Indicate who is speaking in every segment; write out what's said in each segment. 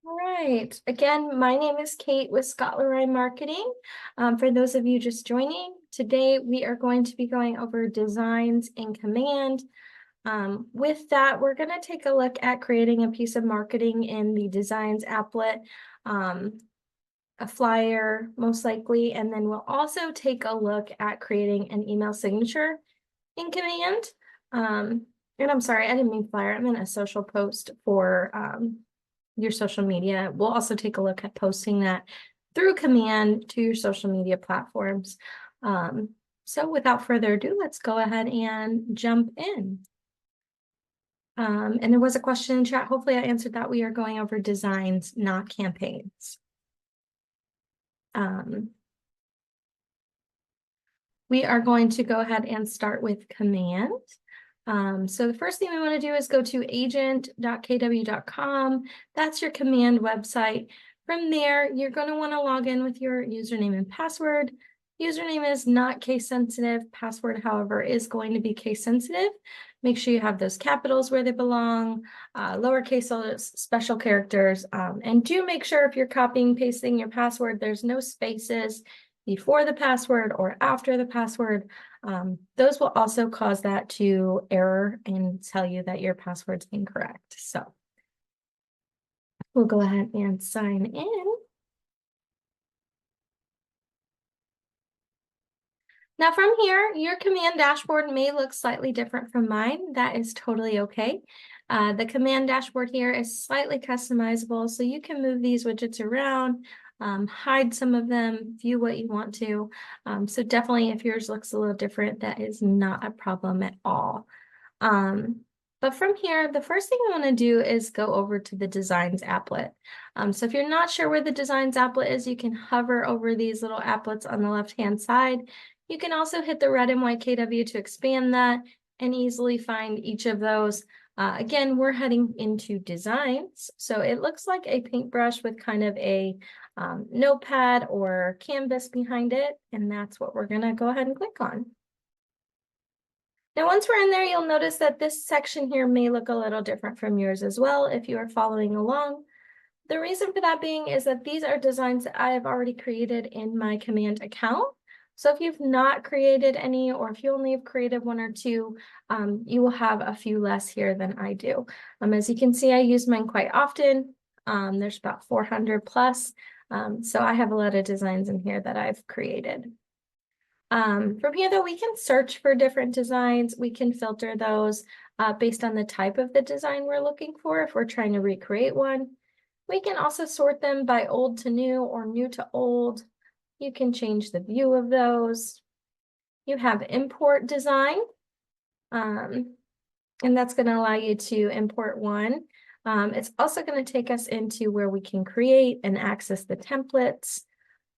Speaker 1: All right. Again, my name is Kate with Scott Leroy Marketing. For those of you just joining, today we are going to be going over designs in Command. With that, we're going to take a look at creating a piece of marketing in the Designs applet, a flyer most likely, and then we'll also take a look at creating an email signature in Command. And I'm sorry, I didn't mean flyer, I meant a social post for your social media. We'll also take a look at posting that through Command to your social media platforms. So without further ado, let's go ahead and jump in. And there was a question in chat. Hopefully I answered that. We are going over designs, not campaigns. We are going to go ahead and start with Command. So the first thing we want to do is go to agent.kw.com. That's your Command website. From there, you're going to want to log in with your username and password. Username is not case sensitive. Password, however, is going to be case sensitive. Make sure you have those capitals where they belong, lowercase, special characters, and do make sure if you're copying, pasting your password, there's no spaces before the password or after the password. Those will also cause that to error and tell you that your password's incorrect. So we'll go ahead and sign in. Now from here, your Command dashboard may look slightly different from mine. That is totally okay. The Command dashboard here is slightly customizable, so you can move these widgets around, hide some of them, view what you want to. So definitely if yours looks a little different, that is not a problem at all. But from here, the first thing I want to do is go over to the Designs applet. So if you're not sure where the Designs applet is, you can hover over these little applets on the left-hand side. You can also hit the red and white KW to expand that and easily find each of those. Again, we're heading into designs. So it looks like a paintbrush with kind of a notepad or canvas behind it. And that's what we're going to go ahead and click on. Now, once we're in there, you'll notice that this section here may look a little different from yours as well if you are following along. The reason for that being is that these are designs that I have already created in my Command account. So if you've not created any, or if you only have created one or two, you will have a few less here than I do. As you can see, I use mine quite often. There's about 400 plus. So I have a lot of designs in here that I've created. From here, though, we can search for different designs. We can filter those based on the type of the design we're looking for if we're trying to recreate one. We can also sort them by old to new or new to old. You can change the view of those. You have import design, and that's going to allow you to import one. It's also going to take us into where we can create and access the templates.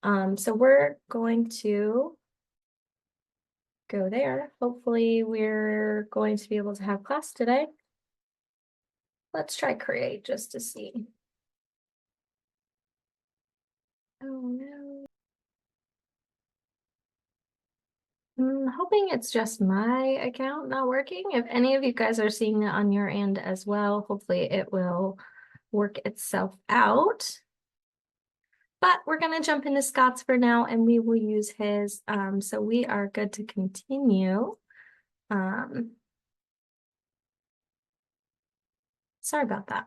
Speaker 1: So we're going to go there. Hopefully we're going to be able to have class today. Let's try create just to see. Oh no. I'm hoping it's just my account not working. If any of you guys are seeing it on your end as well, hopefully it will work itself out. But we're going to jump into Scott's for now and we will use his. So we are good to continue. Sorry about that.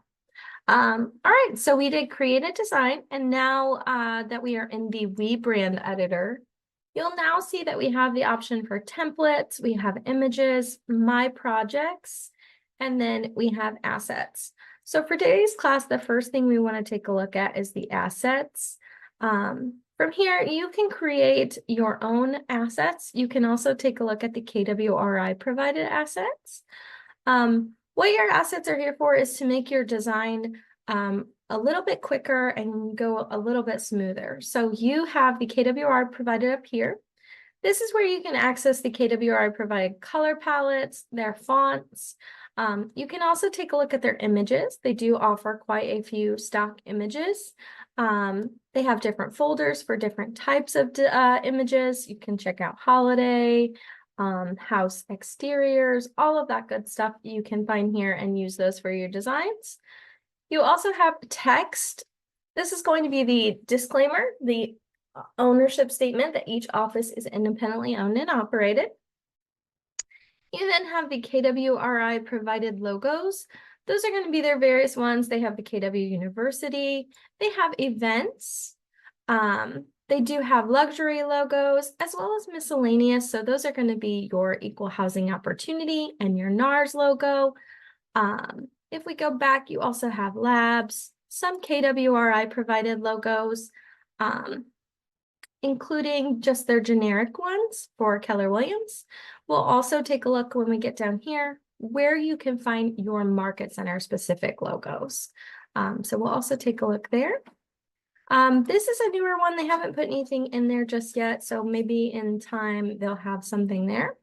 Speaker 1: All right, so we did create a design, and now that we are in the WeBrand editor, you'll now see that we have the option for templates, we have images, my projects, and then we have assets. So for today's class, the first thing we want to take a look at is the assets. From here, you can create your own assets. You can also take a look at the KWRI provided assets. What your assets are here for is to make your design a little bit quicker and go a little bit smoother. So you have the KWR provided up here. This is where you can access the KWR provided color palettes, their fonts. You can also take a look at their images. They do offer quite a few stock images. They have different folders for different types of images. You can check out holiday, house exteriors, all of that good stuff you can find here and use those for your designs. You also have text This is going to be the disclaimer, the ownership statement that each office is independently owned and operated. You then have the KWRI provided logos. Those are going to be their various ones. They have the KW University. They have events. They do have luxury logos as well as miscellaneous. So those are going to be your Equal Housing Opportunity and your NARS logo. If we go back, you also have labs, some KWRI provided logos, including just their generic ones for Keller Williams. We'll also take a look when we get down here where you can find your Market Center specific logos. So we'll also take a look there. This is a newer one. They haven't put anything in there just yet, so maybe in time they'll have something there.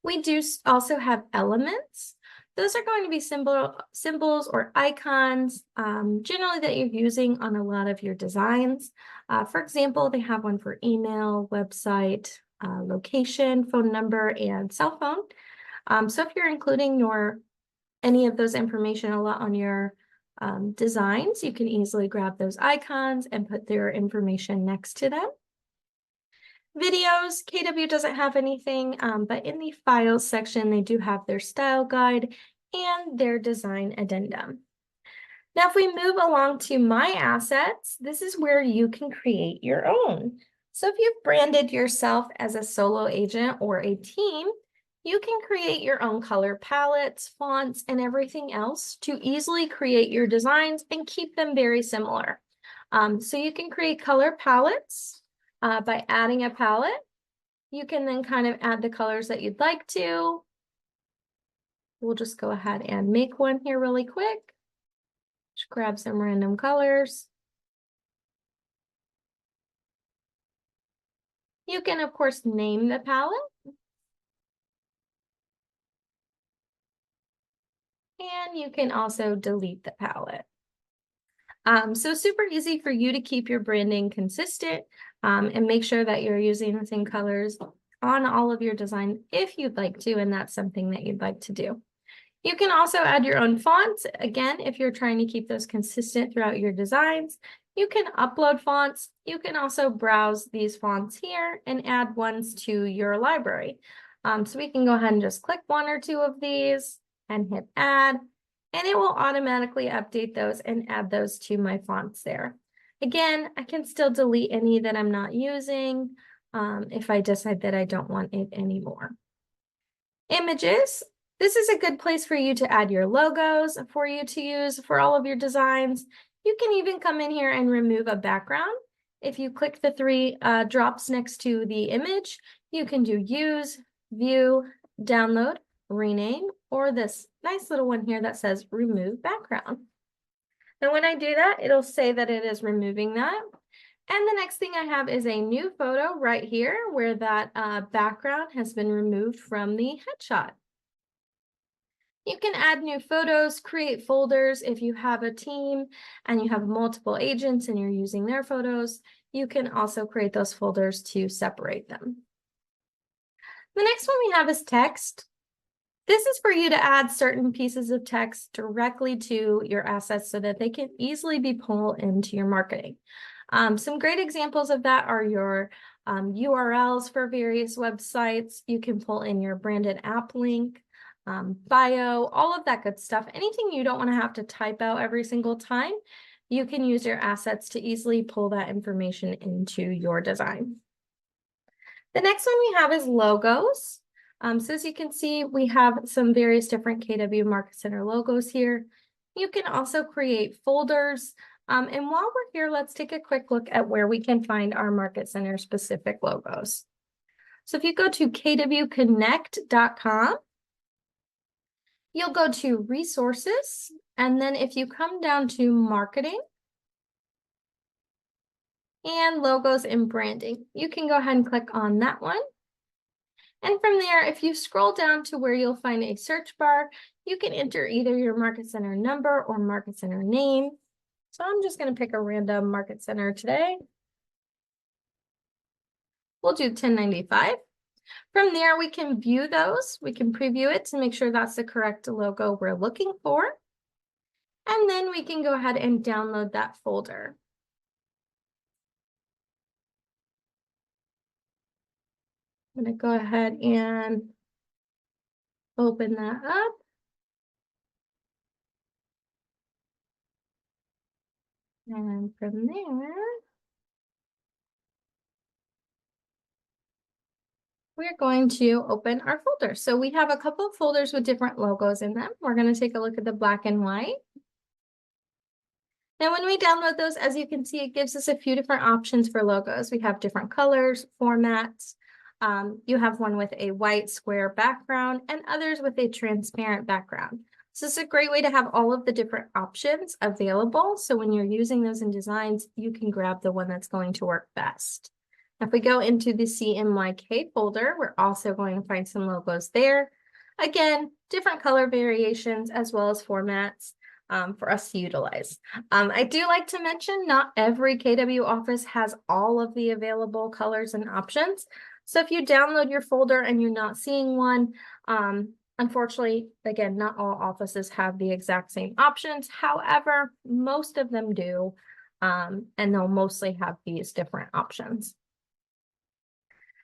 Speaker 1: We do also have elements. Those are going to be symbols or icons, generally that you're using on a lot of your designs. For example, they have one for email, website, location, phone number, and cell phone. So if you're including any of those information a lot on your designs, you can easily grab those icons and put their information next to them. Videos, KW doesn't have anything, but in the files section, they do have their style guide and their design addendum. Now, if we move along to My Assets, this is where you can create your own. So if you've branded yourself as a solo agent or a team, you can create your own color palettes, fonts, and everything else to easily create your designs and keep them very similar. So you can create color palettes by adding a palette. You can then kind of add the colors that you'd like to. We'll just go ahead and make one here really quick. Just grab some random colors. You can, of course, name the palette. And you can also delete the palette. So super easy for you to keep your branding consistent and make sure that you're using the same colors on all of your design if you'd like to, and that's something that you'd like to do. You can also add your own fonts. Again, if you're trying to keep those consistent throughout your designs, you can upload fonts. You can also browse these fonts here and add ones to your library. So we can go ahead and just click one or two of these and hit add, and it will automatically update those and add those to my fonts there. Again, I can still delete any that I'm not using if I decide that I don't want it anymore. Images. This is a good place for you to add your logos for you to use for all of your designs. You can even come in here and remove a background. If you click the three drops next to the image, you can do use, view, download, rename, or this nice little one here that says remove background. And when I do that, it'll say that it is removing that. And the next thing I have is a new photo right here where that background has been removed from the headshot. You can add new photos, create folders. If you have a team and you have multiple agents and you're using their photos, you can also create those folders to separate them. The next one we have is text. This is for you to add certain pieces of text directly to your assets so that they can easily be pulled into your marketing. Some great examples of that are your URLs for various websites. You can pull in your branded app link, bio, all of that good stuff. Anything you don't want to have to type out every single time, you can use your assets to easily pull that information into your design. The next one we have is logos. So as you can see, we have some various different KW Market Center logos here. You can also create folders. And while we're here, let's take a quick look at where we can find our Market Center specific logos. So if you go to kwconnect.com, you'll go to resources, and then if you come down to marketing and logos and branding, you can go ahead and click on that one. And from there, if you scroll down to where you'll find a search bar, you can enter either your Market Center number or Market Center name. So I'm just going to pick a random Market Center today. We'll do 1095. From there, we can view those. We can preview it to make sure that's the correct logo we're looking for. And then we can go ahead and download that folder. I'm going to go ahead and open that up. And from there, we're going to open our folder. So we have a couple of folders with different logos in them. We're going to take a look at the black and white. Now, when we download those, as you can see, it gives us a few different options for logos. We have different colors, formats. You have one with a white square background and others with a transparent background. So this is a great way to have all of the different options available. So when you're using those in designs, you can grab the one that's going to work best. If we go into the CMYK folder, we're also going to find some logos there. Again, different color variations as well as formats for us to utilize. I do like to mention not every KW office has all of the available colors and options. So if you download your folder and you're not seeing one, unfortunately, again, not all offices have the exact same options. However, most of them do, and they'll mostly have these different options.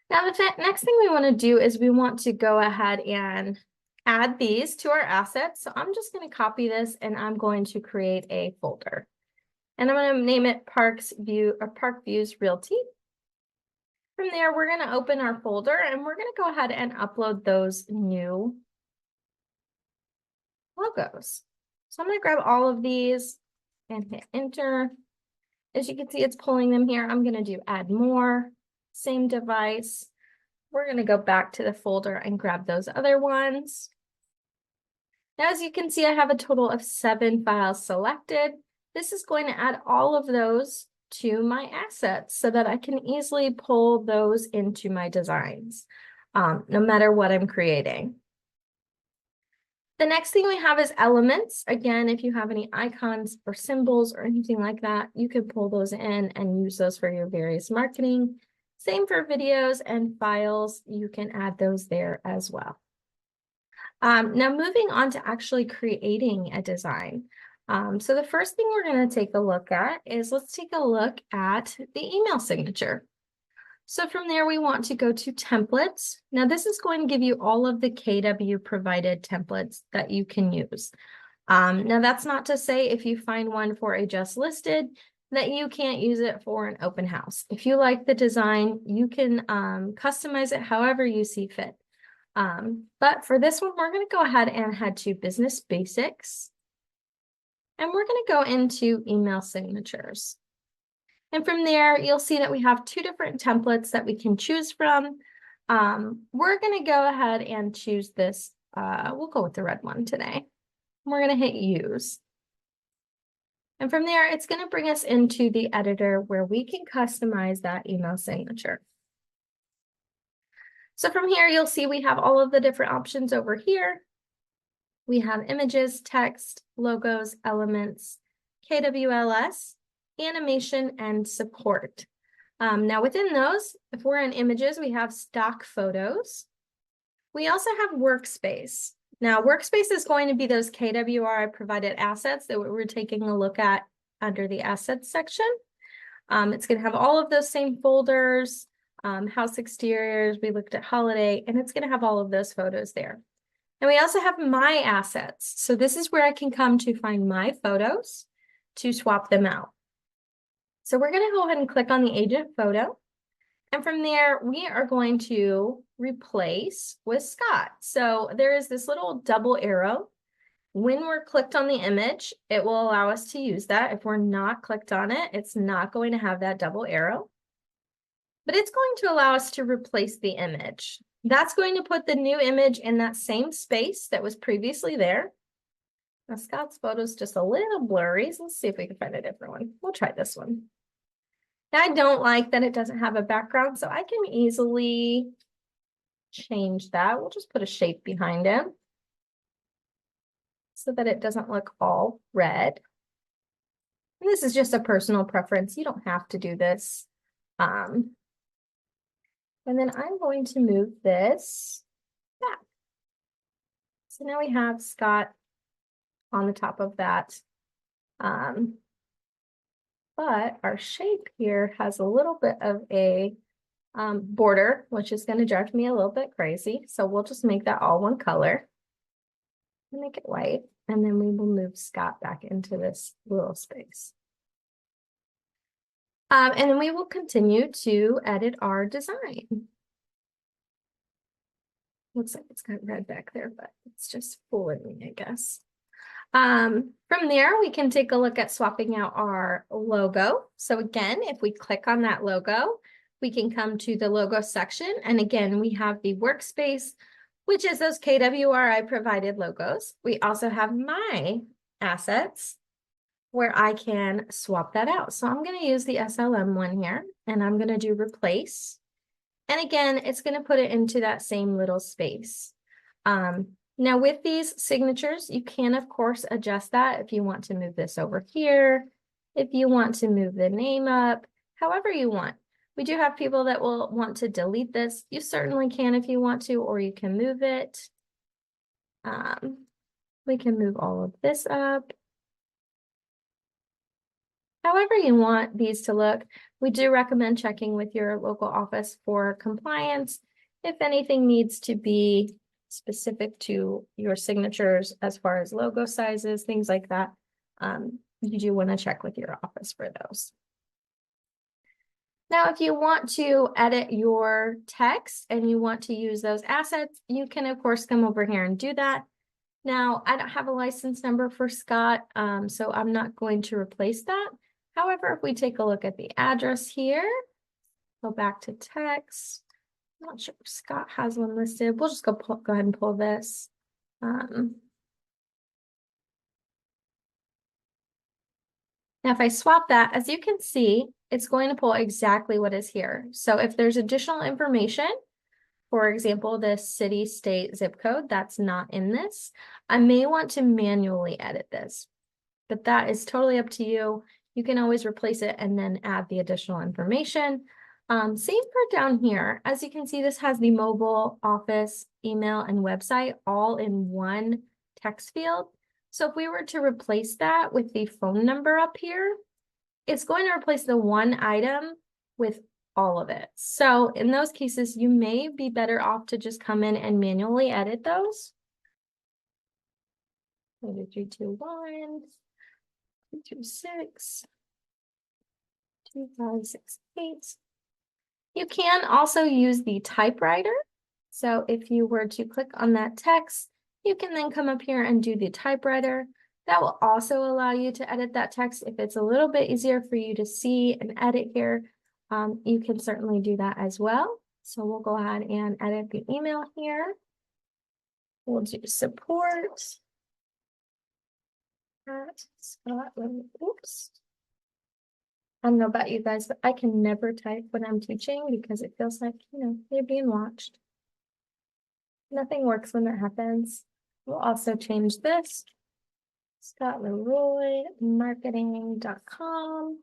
Speaker 1: Now, the next thing we want to do is we want to go ahead and add these to our assets. So I'm just going to copy this and I'm going to create a folder. And I'm going to name it Park Views Realty. From there, we're going to open our folder and we're going to go ahead and upload those new logos. So I'm going to grab all of these and hit enter. As you can see, it's pulling them here. I'm going to do add more, same device. We're going to go back to the folder and grab those other ones. Now, as you can see, I have a total of 7 files selected. This is going to add all of those to my assets so that I can easily pull those into my designs, no matter what I'm creating. The next thing we have is elements. Again, if you have any icons or symbols or anything like that, you can pull those in and use those for your various marketing. Same for videos and files. You can add those there as well. Now moving on to actually creating a design. So the first thing we're going to take a look at is let's take a look at the email signature. So from there, we want to go to templates. Now this is going to give you all of the KW provided templates that you can use. Now that's not to say if you find one for a just listed that you can't use it for an open house. If you like the design, you can customize it however you see fit. But for this one, we're going to go ahead and head to Business Basics. And we're going to go into email signatures. And from there, you'll see that we have 2 different templates that we can choose from. We're going to go ahead and choose this. We'll go with the red one today. We're going to hit use. And from there, it's going to bring us into the editor where we can customize that email signature. So from here, you'll see we have all of the different options over here. We have images, text, logos, elements, KWLS, animation, and support. Now within those, if we're in images, we have stock photos. We also have workspace. Now workspace is going to be those KWRI provided assets that we're taking a look at under the assets section. It's going to have all of those same folders, house exteriors, we looked at holiday, and it's going to have all of those photos there. And we also have my assets. So this is where I can come to find my photos to swap them out. So we're going to go ahead and click on the agent photo. And from there, we are going to replace with Scott. So there is this little double arrow. When we're clicked on the image, it will allow us to use that. If we're not clicked on it, it's not going to have that double arrow. But it's going to allow us to replace the image. That's going to put the new image in that same space that was previously there. Now Scott's photo is just a little blurry, so let's see if we can find a different one. We'll try this one. Now, I don't like that it doesn't have a background, so I can easily change that. We'll just put a shape behind him so that it doesn't look all red. And this is just a personal preference. You don't have to do this. And then I'm going to move this back. So now we have Scott on the top of that But our shape here has a little bit of a border, which is going to drive me a little bit crazy. So we'll just make that all one color. Make it white, and then we will move Scott back into this little space. And then we will continue to edit our design. Looks like it's got red back there, but it's just fooling me, I guess. From there, we can take a look at swapping out our logo. So again, if we click on that logo, we can come to the logo section. And again, we have the workspace, which is those KWRI provided logos. We also have my assets where I can swap that out. So I'm going to use the SLM one here, and I'm going to do replace. And again, it's going to put it into that same little space. Now with these signatures, you can of course adjust that if you want to move this over here, if you want to move the name up, however you want. We do have people that will want to delete this. You certainly can if you want to, or you can move it. We can move all of this up. However you want these to look, we do recommend checking with your local office for compliance. If anything needs to be specific to your signatures as far as logo sizes, things like that, you do want to check with your office for those. Now, if you want to edit your text and you want to use those assets, you can of course come over here and do that. Now, I don't have a license number for Scott, so I'm not going to replace that. However, if we take a look at the address here, go back to text. I'm not sure if Scott has one listed. We'll just go ahead and pull this. Now, if I swap that, as you can see, it's going to pull exactly what is here. So if there's additional information, for example, the city, state, zip code, that's not in this, I may want to manually edit this, but that is totally up to you. You can always replace it and then add the additional information. Same for down here. As you can see, this has the mobile, office, email, and website all in one text field. So if we were to replace that with the phone number up here, it's going to replace the one item with all of it. So in those cases, you may be better off to just come in and manually edit those. 321, 226, 2568. You can also use the typewriter. So if you were to click on that text, you can then come up here and do the typewriter. That will also allow you to edit that text. If it's a little bit easier for you to see and edit here, you can certainly do that as well. So we'll go ahead and edit the email here. We'll do support at Scotland. Oops. I don't know about you guys, but I can never type when I'm teaching because it feels like, you're being watched. Nothing works when that happens. We'll also change this. ScottLeroy.marketing.com.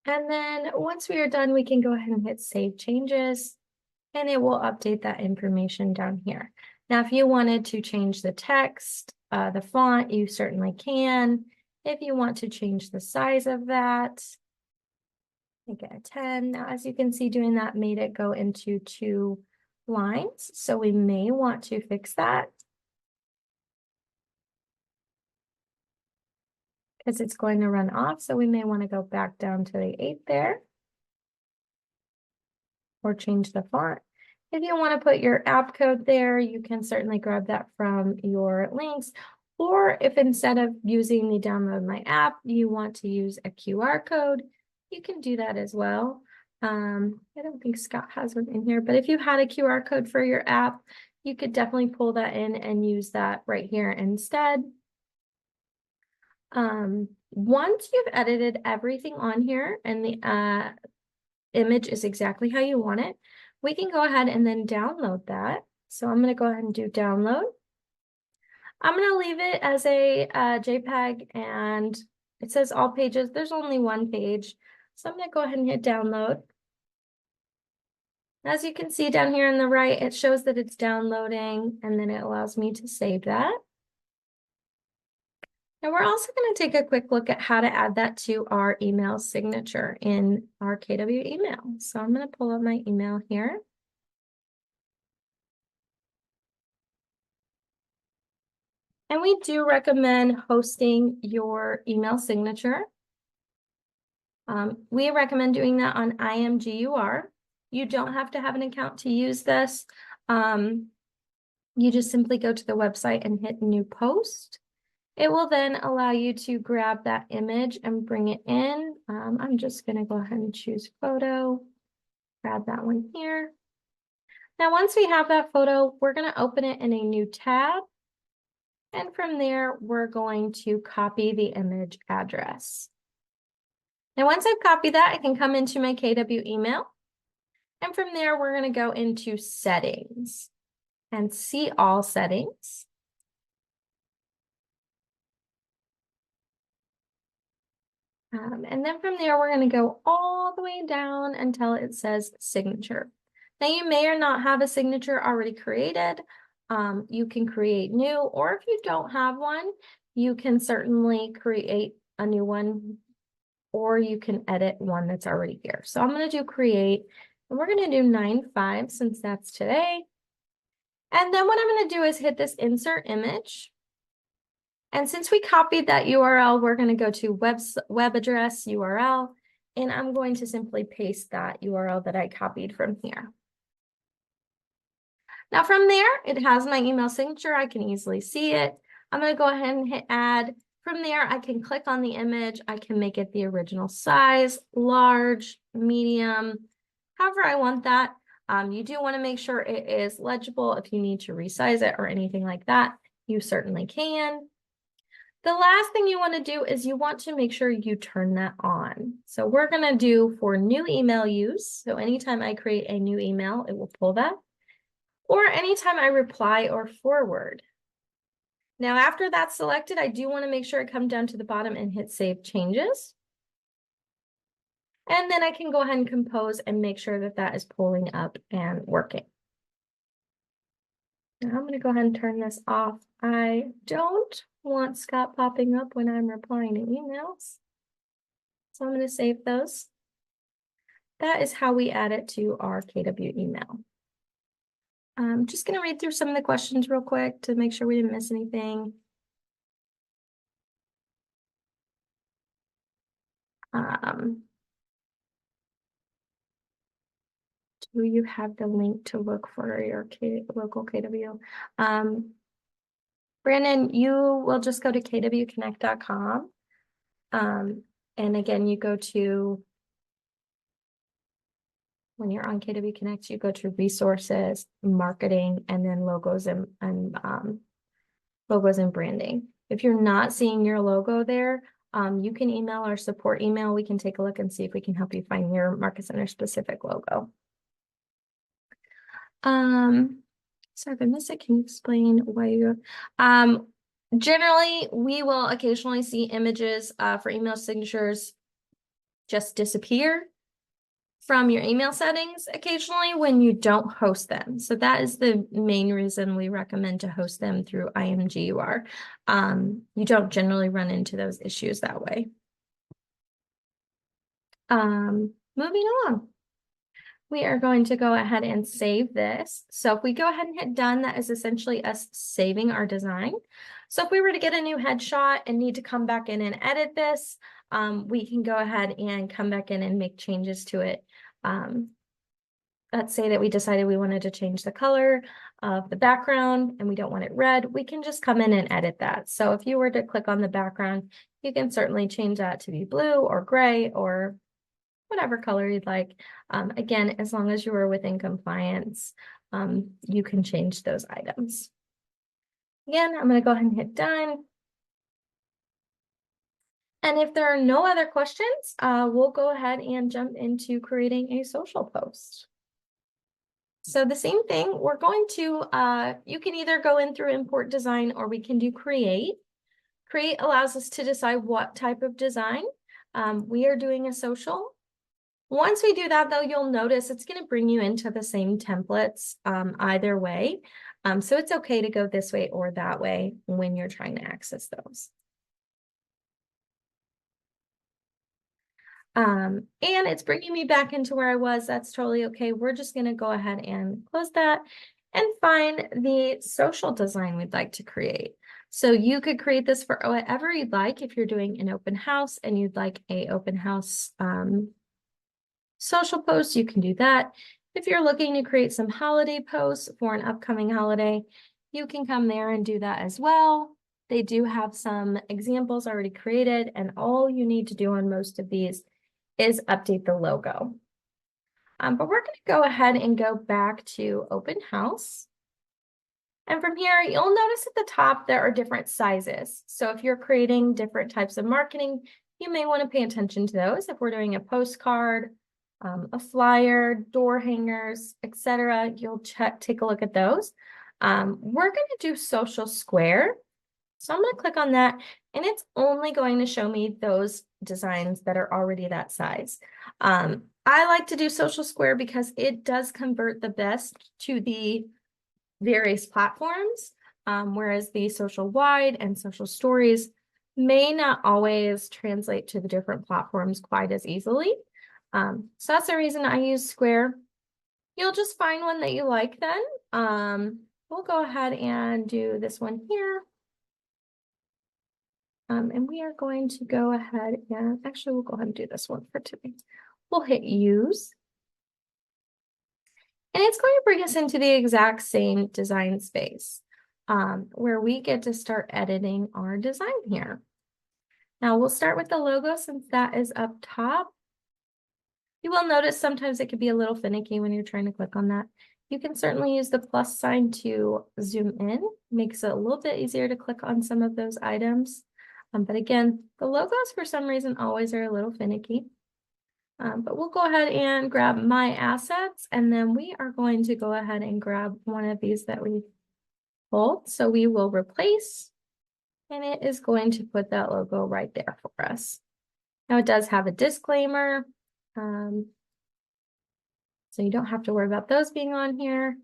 Speaker 1: And then once we are done, we can go ahead and hit Save Changes, and it will update that information down here. Now, if you wanted to change the text, the font, you certainly can. If you want to change the size of that, make it a 10. Now, as you can see, doing that made it go into 2 lines. So we may want to fix that, because it's going to run off. So we may want to go back down to the 8 there, or change the font. If you want to put your app code there, you can certainly grab that from your links. Or if instead of using the download my app, you want to use a QR code, you can do that as well. I don't think Scott has one in here, but if you had a QR code for your app, you could definitely pull that in and use that right here instead. Once you've edited everything on here and the image is exactly how you want it, we can go ahead and then download that. So I'm going to go ahead and do download. I'm going to leave it as a JPEG, and it says all pages. There's only one page. So I'm going to go ahead and hit download. As you can see down here on the right, it shows that it's downloading, and then it allows me to save that. And we're also going to take a quick look at how to add that to our email signature in our KW email. So I'm going to pull up my email here. And we do recommend hosting your email signature. We recommend doing that on IMGUR. You don't have to have an account to use this. You just simply go to the website and hit new post. It will then allow you to grab that image and bring it in. I'm just going to go ahead and choose photo, grab that one here. Now, once we have that photo, we're going to open it in a new tab. And from there, we're going to copy the image address. Now, once I've copied that, I can come into my KW email. And from there, we're going to go into settings and see all settings. And then from there, we're going to go all the way down until it says signature. Now, you may or not have a signature already created. You can create new, or if you don't have one, you can certainly create a new one, or you can edit one that's already here. So I'm going to do create, and we're going to do 9/5 since that's today. And then what I'm going to do is hit this insert image. And since we copied that URL, we're going to go to web address URL, and I'm going to simply paste that URL that I copied from here. Now from there, it has my email signature. I can easily see it. I'm going to go ahead and hit add. From there, I can click on the image. I can make it the original size, large, medium, however I want that. You do want to make sure it is legible. If you need to resize it or anything like that, you certainly can. The last thing you want to do is you want to make sure you turn that on. So we're going to do for new email use. So anytime I create a new email, it will pull that. Or anytime I reply or forward. Now, after that's selected, I do want to make sure I come down to the bottom and hit Save Changes. And then I can go ahead and compose and make sure that that is pulling up and working. Now I'm going to go ahead and turn this off. I don't want Scott popping up when I'm replying to emails. So I'm going to save those. That is how we add it to our KW email. I'm just going to read through some of the questions real quick to make sure we didn't miss anything. Do you have the link to look for your local KW? Brandon, you will just go to kwconnect.com. And again, you go to, when you're on KW Connect, you go to resources, marketing, and then logos and logos and branding. If you're not seeing your logo there, you can email our support email. We can take a look and see if we can help you find your Market Center specific logo. Sorry if I missed it. Can you explain why you, generally, we will occasionally see images for email signatures just disappear from your email settings occasionally when you don't host them. So that is the main reason we recommend to host them through IMGUR. You don't generally run into those issues that way. Moving along. We are going to go ahead and save this. So if we go ahead and hit done, that is essentially us saving our design. So if we were to get a new headshot and need to come back in and edit this, we can go ahead and come back in and make changes to it. Let's say that we decided we wanted to change the color of the background and we don't want it red, we can just come in and edit that. So if you were to click on the background, you can certainly change that to be blue or gray or whatever color you'd like. Again, as long as you are within compliance, you can change those items. Again, I'm going to go ahead and hit done. And if there are no other questions, we'll go ahead and jump into creating a social post. So the same thing, we're going to, you can either go in through import design or we can do create. Create allows us to decide what type of design. We are doing a social. Once we do that, though, you'll notice it's going to bring you into the same templates either way. So it's okay to go this way or that way when you're trying to access those. And it's bringing me back into where I was. That's totally okay. We're just going to go ahead and close that and find the social design we'd like to create. So you could create this for whatever you'd like. If you're doing an open house and you'd like a open house social post, you can do that. If you're looking to create some holiday posts for an upcoming holiday, you can come there and do that as well. They do have some examples already created, and all you need to do on most of these is update the logo. But we're going to go ahead and go back to open house. And from here, you'll notice at the top, there are different sizes. So if you're creating different types of marketing, you may want to pay attention to those. If we're doing a postcard, a flyer, door hangers, etc., you'll take a look at those. We're going to do social square. So I'm going to click on that, and it's only going to show me those designs that are already that size. I like to do social square because it does convert the best to the various platforms, whereas the social wide and social stories may not always translate to the different platforms quite as easily. So that's the reason I use square. You'll just find one that you like then. We'll go ahead and do this one here. And we are going to go ahead and actually we'll go ahead and do this one for today. We'll hit use. And it's going to bring us into the exact same design space where we get to start editing our design here. Now we'll start with the logo since that is up top. You will notice sometimes it could be a little finicky when you're trying to click on that. You can certainly use the plus sign to zoom in. Makes it a little bit easier to click on some of those items. But again, the logos for some reason always are a little finicky. But we'll go ahead and grab my assets, and then we are going to go ahead and grab one of these that we pulled. So we will replace, and it is going to put that logo right there for us. Now it does have a disclaimer, so you don't have to worry about those being on here.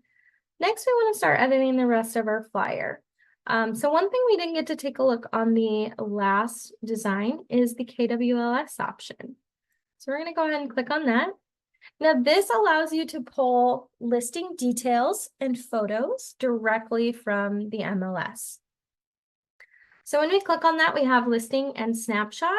Speaker 1: Next, we want to start editing the rest of our flyer. So one thing we didn't get to take a look on the last design is the KWLS option. So we're going to go ahead and click on that. Now this allows you to pull listing details and photos directly from the MLS. So when we click on that, we have listing and snapshot.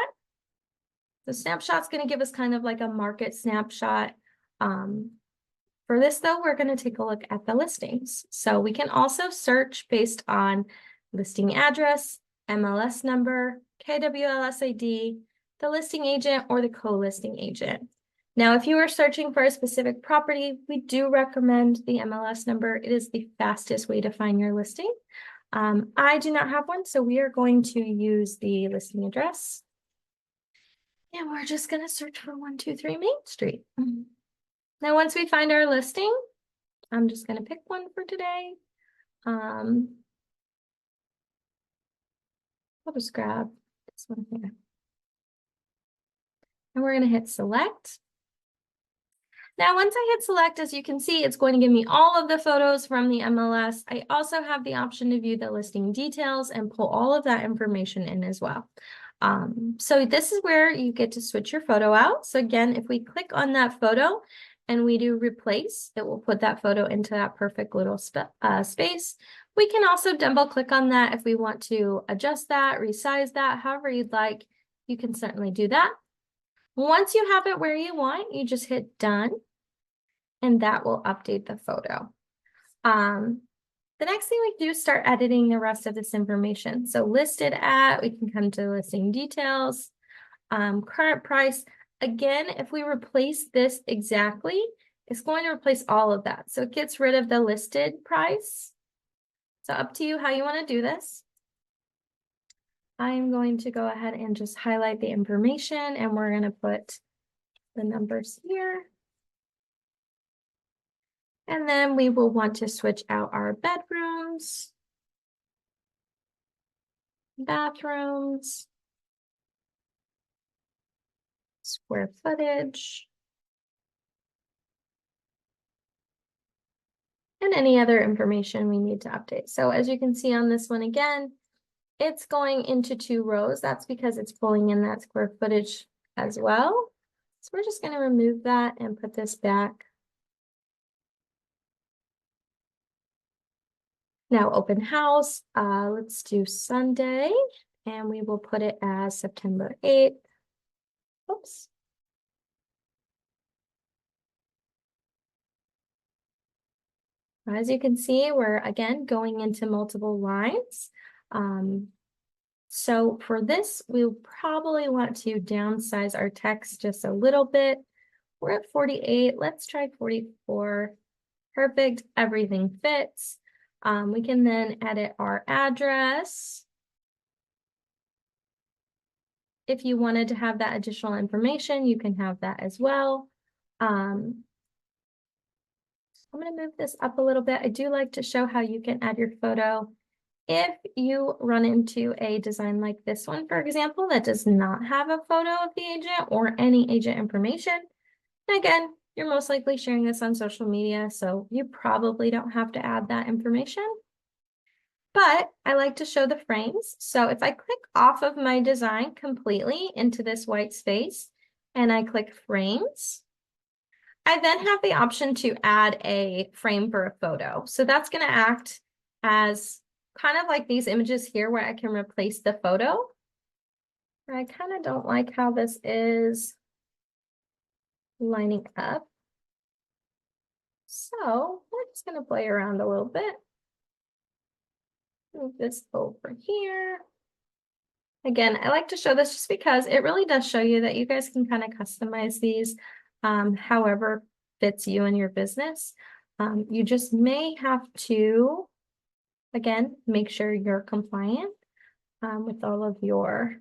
Speaker 1: The snapshot's going to give us kind of like a market snapshot. For this though, we're going to take a look at the listings. So we can also search based on listing address, MLS number, KWLS ID, the listing agent, or the co-listing agent. Now, if you are searching for a specific property, we do recommend the MLS number. It is the fastest way to find your listing. I do not have one, so we are going to use the listing address. And we're just going to search for 123 Main Street. Now, once we find our listing, I'm just going to pick one for today. I'll just grab this one here. And we're going to hit select. Now, once I hit select, as you can see, it's going to give me all of the photos from the MLS. I also have the option to view the listing details and pull all of that information in as well. So this is where you get to switch your photo out. So again, if we click on that photo and we do replace, it will put that photo into that perfect little space. We can also double click on that if we want to adjust that, resize that, however you'd like. You can certainly do that. Once you have it where you want, you just hit done, and that will update the photo. The next thing we do is start editing the rest of this information. So listed at, we can come to listing details, current price. Again, if we replace this exactly, it's going to replace all of that. So it gets rid of the listed price. So up to you how you want to do this. I'm going to go ahead and just highlight the information, and we're going to put the numbers here. And then we will want to switch out our bedrooms, bathrooms, square footage, and any other information we need to update. So as you can see on this one again, it's going into 2 rows. That's because it's pulling in that square footage as well. So we're just going to remove that and put this back. Now open house, let's do Sunday, and we will put it as September 8th. Oops. As you can see, we're again going into multiple lines. So for this, we'll probably want to downsize our text just a little bit. We're at 48, let's try 44. Perfect, everything fits. We can then edit our address. If you wanted to have that additional information, you can have that as well. I'm going to move this up a little bit. I do like to show how you can add your photo. If you run into a design like this one, for example, that does not have a photo of the agent or any agent information, again, you're most likely sharing this on social media, so you probably don't have to add that information. But I like to show the frames. So if I click off of my design completely into this white space and I click frames, I then have the option to add a frame for a photo. So that's going to act as kind of like these images here where I can replace the photo. I kind of don't like how this is lining up. So we're just going to play around a little bit. Move this over here. Again, I like to show this just because it really does show you that you guys can kind of customize these however fits you and your business. You just may have to, again, make sure you're compliant with all of your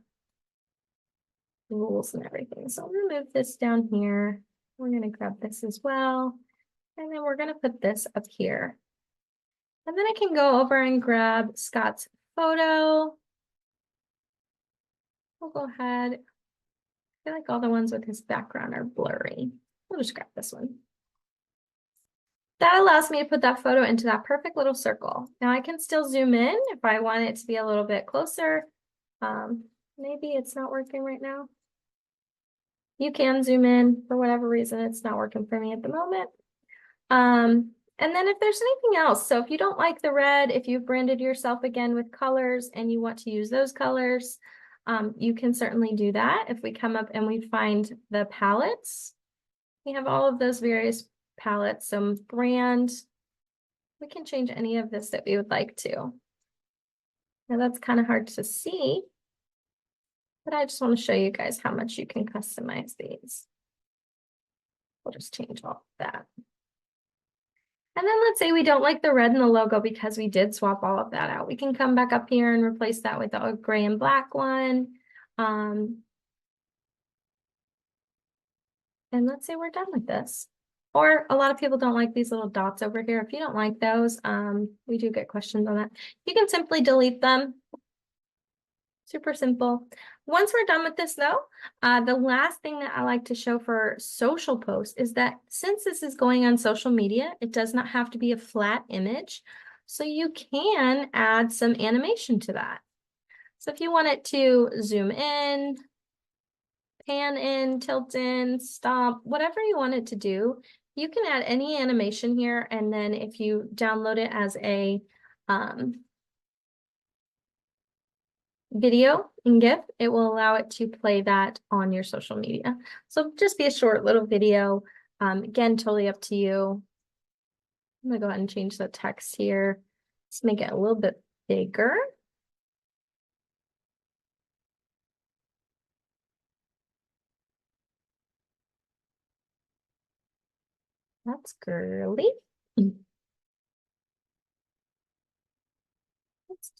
Speaker 1: rules and everything. So I'm going to move this down here. We're going to grab this as well. And then we're going to put this up here. And then I can go over and grab Scott's photo. We'll go ahead. I feel like all the ones with his background are blurry. We'll just grab this one. That allows me to put that photo into that perfect little circle. Now I can still zoom in if I want it to be a little bit closer. Maybe it's not working right now. You can zoom in for whatever reason. It's not working for me at the moment. And then if there's anything else, so if you don't like the red, if you've branded yourself again with colors and you want to use those colors, you can certainly do that. If we come up and we find the palettes, we have all of those various palettes, some brand. We can change any of this that we would like to. Now that's kind of hard to see, but I just want to show you guys how much you can customize these. We'll just change all of that. And then let's say we don't like the red in the logo because we did swap all of that out. We can come back up here and replace that with a gray and black one. And let's say we're done with this. Or a lot of people don't like these little dots over here. If you don't like those, we do get questions on that. You can simply delete them. Super simple. Once we're done with this though, the last thing that I like to show for social posts is that since this is going on social media, it does not have to be a flat image. So you can add some animation to that. So if you want it to zoom in, pan in, tilt in, stop, whatever you want it to do, you can add any animation here. And then if you download it as a video in GIF, it will allow it to play that on your social media. So just be a short little video. Again, totally up to you. I'm gonna go ahead and change the text here. Let's make it a little bit bigger. That's girly. Let's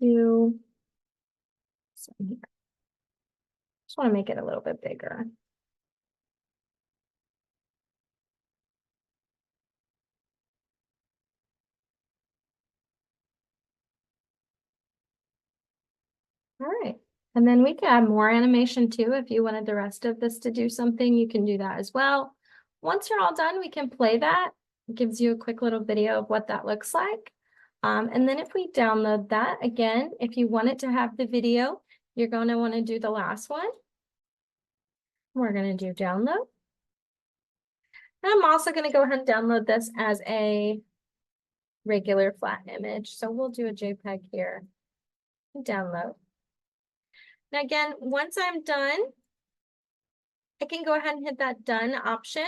Speaker 1: do some here. Just want to make it a little bit bigger. All right. And then we can add more animation too. If you wanted the rest of this to do something, you can do that as well. Once you're all done, we can play that. It gives you a quick little video of what that looks like. And then if we download that, again, if you want it to have the video, you're going to want to do the last one. We're going to do download. And I'm also going to go ahead and download this as a regular flat image. So we'll do a JPEG here and download. Now again, once I'm done, I can go ahead and hit that done option.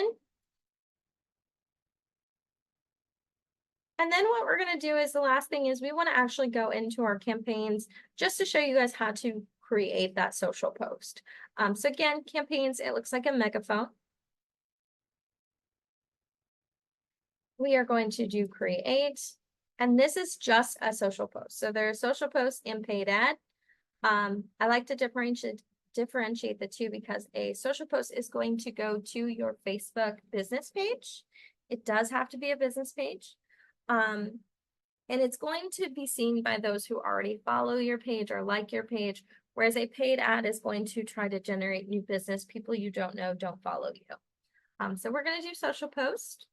Speaker 1: And then what we're going to do is the last thing is we want to actually go into our campaigns just to show you guys how to create that social post. So again, campaigns, it looks like a megaphone. We are going to do create, and this is just a social post. So there's social post and paid ad. I like to differentiate the two because a social post is going to go to your Facebook business page. It does have to be a business page. And it's going to be seen by those who already follow your page or like your page, whereas a paid ad is going to try to generate new business. People you don't know don't follow you. So we're going to do social post.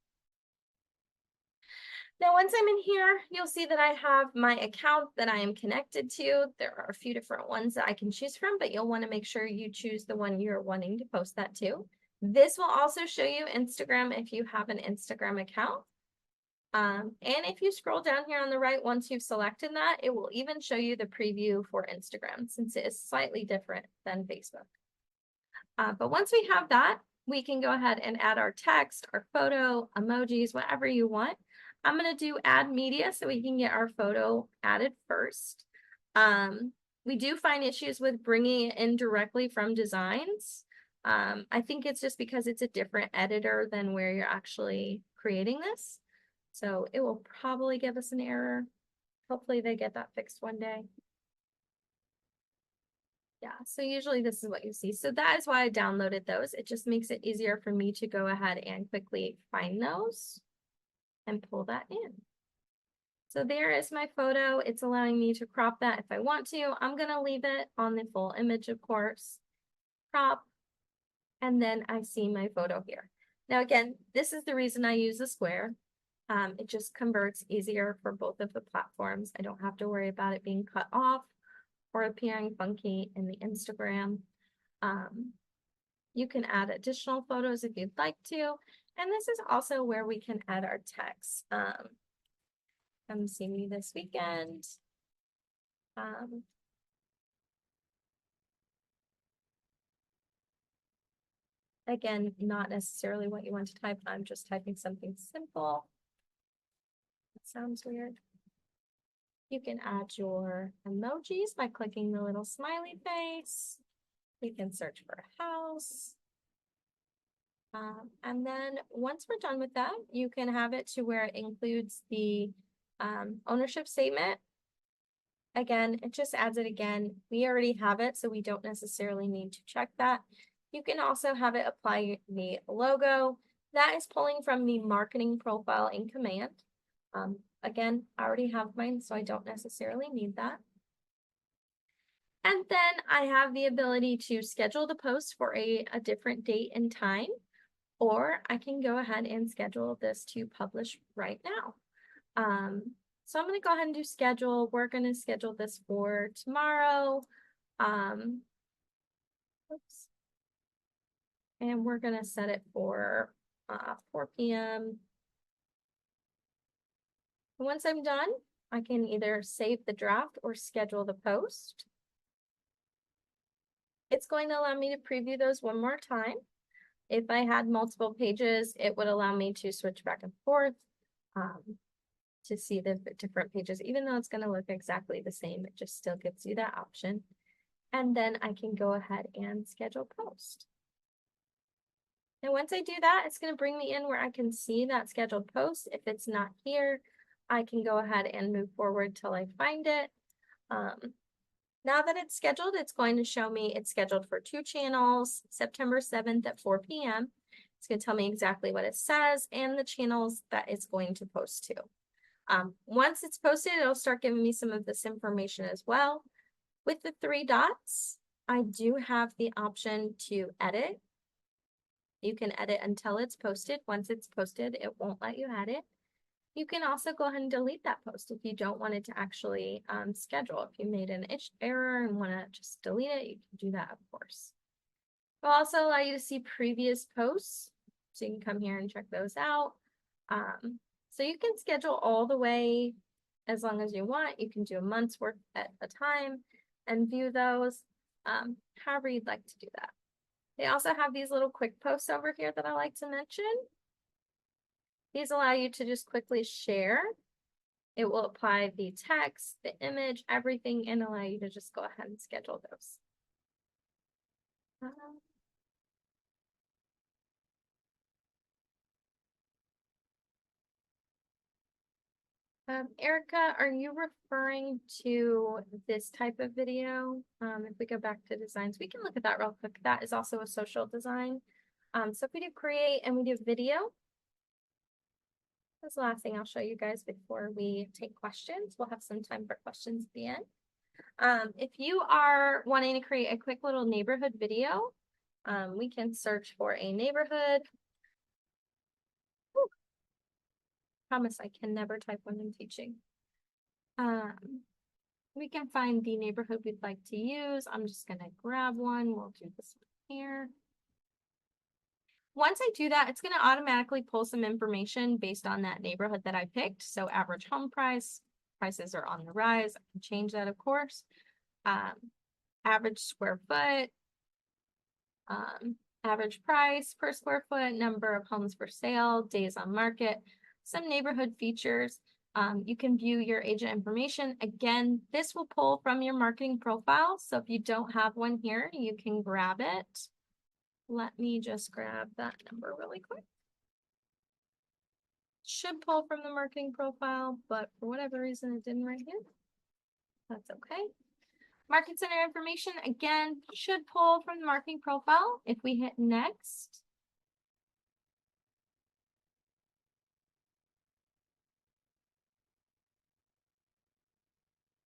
Speaker 1: Now, once I'm in here, you'll see that I have my account that I am connected to. There are a few different ones that I can choose from, but you'll want to make sure you choose the one you're wanting to post that to. This will also show you Instagram if you have an Instagram account. And if you scroll down here on the right, once you've selected that, it will even show you the preview for Instagram since it is slightly different than Facebook. But once we have that, we can go ahead and add our text, our photo, emojis, whatever you want. I'm going to do add media so we can get our photo added first. We do find issues with bringing it in directly from designs. I think it's just because it's a different editor than where you're actually creating this. So it will probably give us an error. Hopefully they get that fixed one day. Yeah, so usually this is what you see. So that is why I downloaded those. It just makes it easier for me to go ahead and quickly find those and pull that in. So there is my photo. It's allowing me to crop that if I want to. I'm going to leave it on the full image, of course. Crop. And then I see my photo here. Now, again, this is the reason I use the square. It just converts easier for both of the platforms. I don't have to worry about it being cut off or appearing funky in the Instagram. You can add additional photos if you'd like to. And this is also where we can add our text. Come see me this weekend. Again, not necessarily what you want to type. I'm just typing something simple. That sounds weird. You can add your emojis by clicking the little smiley face. You can search for a house. And then once we're done with that, you can have it to where it includes the ownership statement. Again, it just adds it again. We already have it, so we don't necessarily need to check that. You can also have it apply the logo. That is pulling from the marketing profile in Command. Again, I already have mine, so I don't necessarily need that. And then I have the ability to schedule the post for a different date and time, or I can go ahead and schedule this to publish right now. So I'm going to go ahead and do schedule. We're going to schedule this for tomorrow. Oops. And we're going to set it for 4 p.m. Once I'm done, I can either save the draft or schedule the post. It's going to allow me to preview those one more time. If I had multiple pages, it would allow me to switch back and forth to see the different pages. Even though it's going to look exactly the same, it just still gives you that option. And then I can go ahead and schedule post. Now, once I do that, it's going to bring me in where I can see that scheduled post. If it's not here, I can go ahead and move forward till I find it. Now that it's scheduled, it's going to show me it's scheduled for 2 channels, September 7th at 4 p.m. It's going to tell me exactly what it says and the channels that it's going to post to. Once it's posted, it'll start giving me some of this information as well. With the 3 dots, I do have the option to edit. You can edit until it's posted. Once it's posted, it won't let you edit. You can also go ahead and delete that post if you don't want it to actually schedule. If you made an error and want to just delete it, you can do that, of course. It'll also allow you to see previous posts. So you can come here and check those out. So you can schedule all the way as long as you want. You can do a month's worth at a time and view those, however you'd like to do that. They also have these little quick posts over here that I like to mention. These allow you to just quickly share. It will apply the text, the image, everything, and allow you to just go ahead and schedule those. Erica, are you referring to this type of video? If we go back to designs, we can look at that real quick. That is also a social design. So if we do create and we do video, that's the last thing I'll show you guys before we take questions. We'll have some time for questions at the end. If you are wanting to create a quick little neighborhood video, we can search for a neighborhood. Whew. Promise I can never type when I'm teaching. We can find the neighborhood we'd like to use. I'm just gonna grab one. We'll do this one here. Once I do that, it's gonna automatically pull some information based on that neighborhood that I picked. So average home price, prices are on the rise. I can change that, of course. Average square foot, average price per square foot, number of homes for sale, days on market, some neighborhood features. You can view your agent information. Again, this will pull from your marketing profile. So if you don't have one here, you can grab it. Let me just grab that number really quick. Should pull from the marketing profile, but for whatever reason, it didn't right here. That's okay. Market center information, again, should pull from the marketing profile. If we hit next,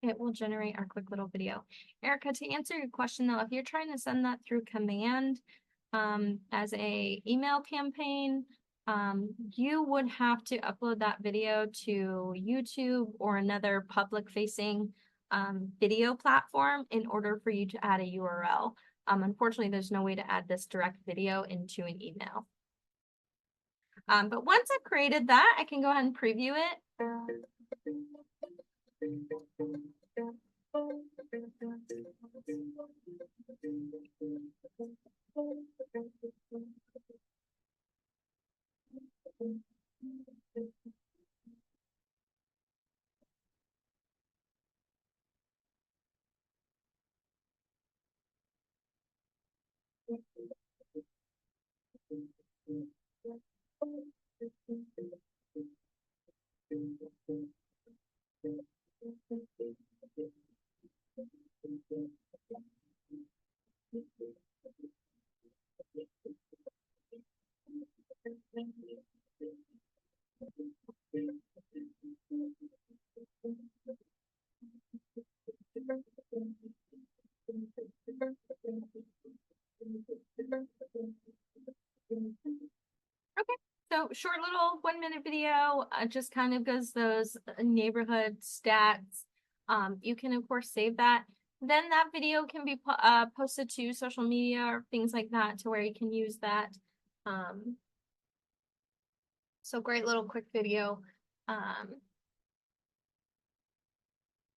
Speaker 1: it will generate our quick little video. Erica, to answer your question though, if you're trying to send that through command as a email campaign, you would have to upload that video to YouTube or another public facing video platform in order for you to add a URL. Unfortunately, there's no way to add this direct video into an email. But once I've created that, I can go ahead and preview it. So short little 1-minute video, just kind of goes those neighborhood stats. You can of course save that. Then that video can be posted to social media or things like that to where you can use that. So great little quick video.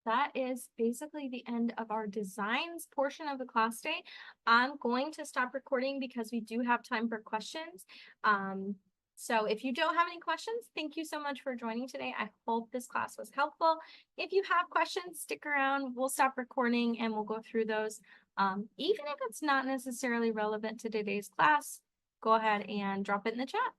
Speaker 1: That is basically the end of our designs portion of the class today. I'm going to stop recording because we do have time for questions. So if you don't have any questions, thank you so much for joining today. I hope this class was helpful. If you have questions, stick around. We'll stop recording and we'll go through those. Even if it's not necessarily relevant to today's class, go ahead and drop it in the chat.